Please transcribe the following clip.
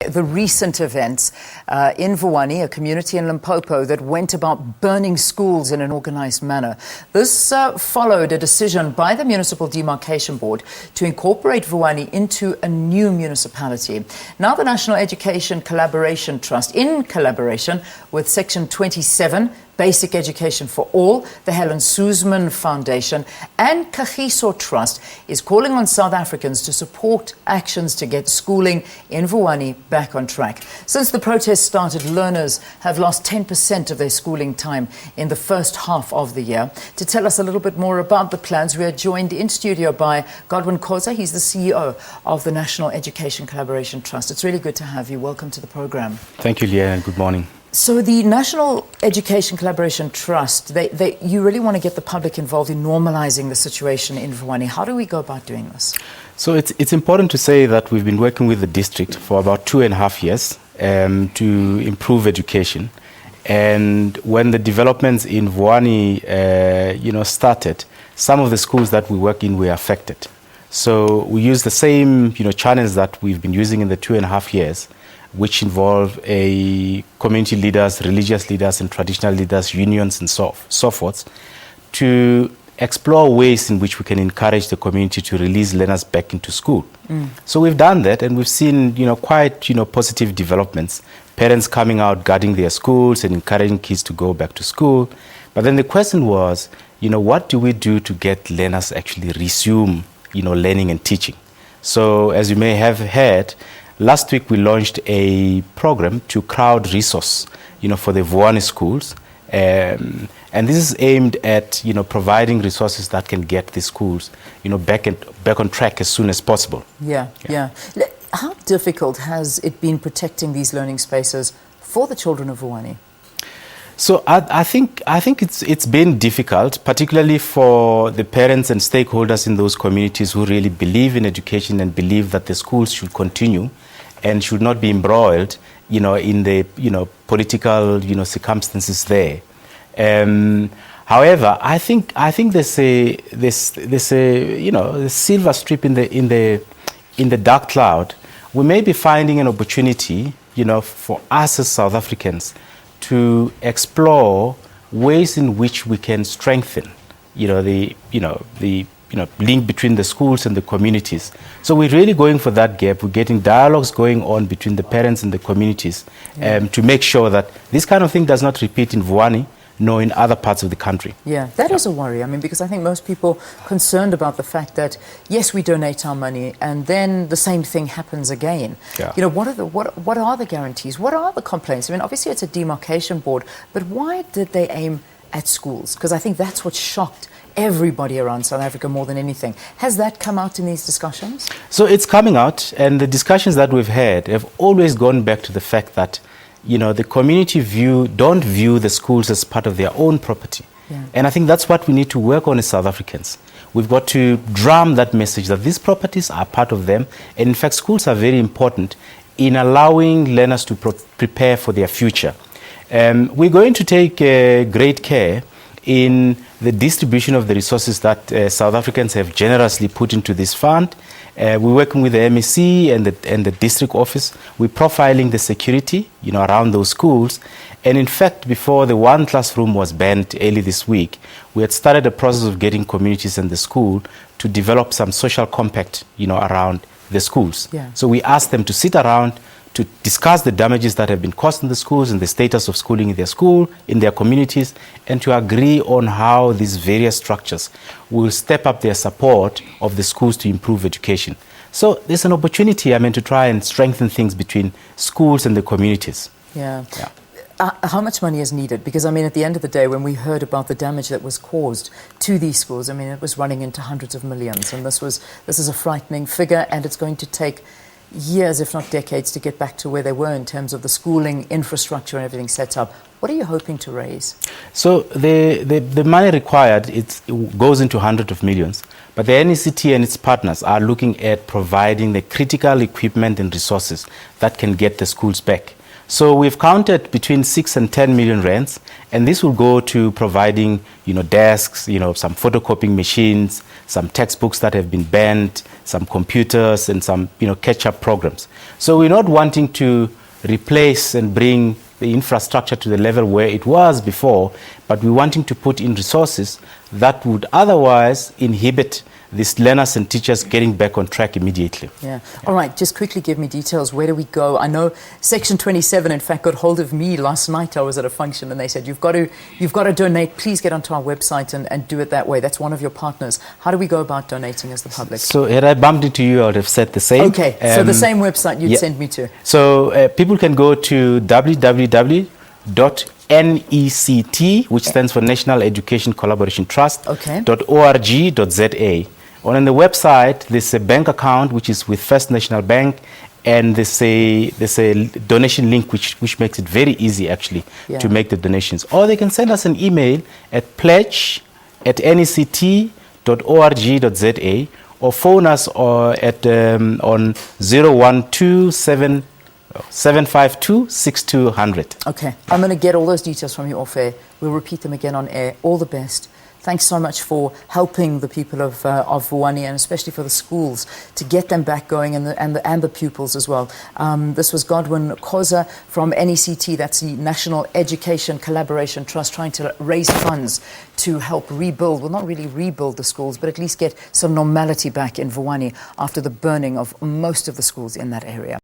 The recent events in Vuwani, a community in Limpopo that went about burning schools in an organised manner. This followed a decision by the Municipal Demarcation Board to incorporate Vuwani into a new municipality. Now the National Education Collaboration Trust, in collaboration with Section 27, Basic Education for All, the Helen Suzman Foundation and Kagiso Trust, is calling on South Africans to support actions to get schooling in Vuwani back on track. Since the protest started, learners have lost 10% of their schooling time in the first half of the year. To tell us a little bit more about the plans, we are joined in studio by Khosa. He's the CEO of the National Education Collaboration Trust. It's really good to have you. Welcome to the program. Thank you, Leah, and good morning. So the National Education Collaboration Trust, you really want to get the public involved in normalizing the situation in Vuwani. How do we go about doing this? So it's important to say that we've been working with the district for about 2.5 years to improve education. And when the developments in Vuwani started, some of the schools that we work in were affected. So we use the same channels that we've been using in the 2.5 years, which involve community leaders, religious leaders, and traditional leaders, unions, and so forth, to explore ways in which we can encourage the community to release learners back into school. So we've done that, and we've seen quite positive developments. Parents coming out, guarding their schools, and encouraging kids to go back to school. But then the question was, what do we do to get learners actually resume, learning and teaching? So as you may have heard, last week we launched a program to crowd resource, for the Vuwani schools, and this is aimed at providing resources that can get the schools back on track as soon as possible. Yeah. How difficult has it been protecting these learning spaces for the children of Vuwani? So I think it's been difficult, particularly for the parents and stakeholders in those communities who really believe in education and believe that the schools should continue and should not be embroiled, in the political circumstances there. However, I think there's a silver strip in the dark cloud. We may be finding an opportunity, for us as South Africans to explore ways in which we can strengthen, the link between the schools and the communities. So we're really going for that gap. We're getting dialogues going on between the parents and the communities to make sure that this kind of thing does not repeat in Vuwani, nor in other parts of the country. Yeah, that is a worry. Because I think most people concerned about the fact that, yes, we donate our money and then the same thing happens again. Yeah. What are the guarantees? What are the complaints? Obviously it's a demarcation board, but why did they aim at schools? Because I think that's what shocked everybody around South Africa more than anything. Has that come out in these discussions? So it's coming out, and the discussions that we've had have always gone back to the fact that the community don't view the schools as part of their own property. Yeah. And I think that's what we need to work on as South Africans. We've got to drum that message that these properties are part of them. And in fact, schools are very important in allowing learners to prepare for their future. We're going to take great care in the distribution of the resources that South Africans have generously put into this fund. We're working with the MEC and the district office. We're profiling the security, around those schools. And in fact, before the one classroom was banned early this week, we had started a process of getting communities and the school to develop some social compact, around the schools. Yeah. So we asked them to sit around to discuss the damages that have been caused in the schools and the status of schooling in their school, in their communities, and to agree on how these various structures will step up their support of the schools to improve education. So there's an opportunity, to try and strengthen things between schools and the communities. Yeah. How much money is needed? Because, at the end of the day, when we heard about the damage that was caused to these schools, it was running into hundreds of millions. And this is a frightening figure, and it's going to take years, if not decades, to get back to where they were in terms of the schooling infrastructure and everything set up. What are you hoping to raise? So the money required, it goes into hundreds of millions. But the NECT and its partners are looking at providing the critical equipment and resources that can get the schools back. So we've counted between 6 and 10 million rands, and this will go to providing, desks, some photocopying machines, some textbooks that have been banned, some computers, and some, catch-up programs. So we're not wanting to replace and bring the infrastructure to the level where it was before, but we're wanting to put in resources that would otherwise inhibit these learners and teachers getting back on track immediately. Yeah. All right, just quickly give me details. Where do we go? I know Section 27, in fact, got hold of me last night. I was at a function and they said, you've got to donate. Please get onto our website and do it that way. That's one of your partners. How do we go about donating as the public? So had I bumped into you, I would have said the same. Okay, so the same website you'd send me to. So people can go to www.NECT, which stands for National Education Collaboration Trust, .org.za. On the website, there's a bank account which is with First National Bank, and there's a donation link which makes it very easy actually to make the donations. Or they can send us an email at pledge@nect.org.za or phone us on 0127-752-6200. Okay, I'm going to get all those details from you off air. We'll repeat them again on air. All the best. Thanks so much for helping the people of Vuwani, and especially for the schools, to get them back going, and the pupils as well. This was Godwin Khosa from NECT, that's the National Education Collaboration Trust, trying to raise funds to help rebuild, well, not really rebuild the schools, but at least get some normality back in Vuwani after the burning of most of the schools in that area.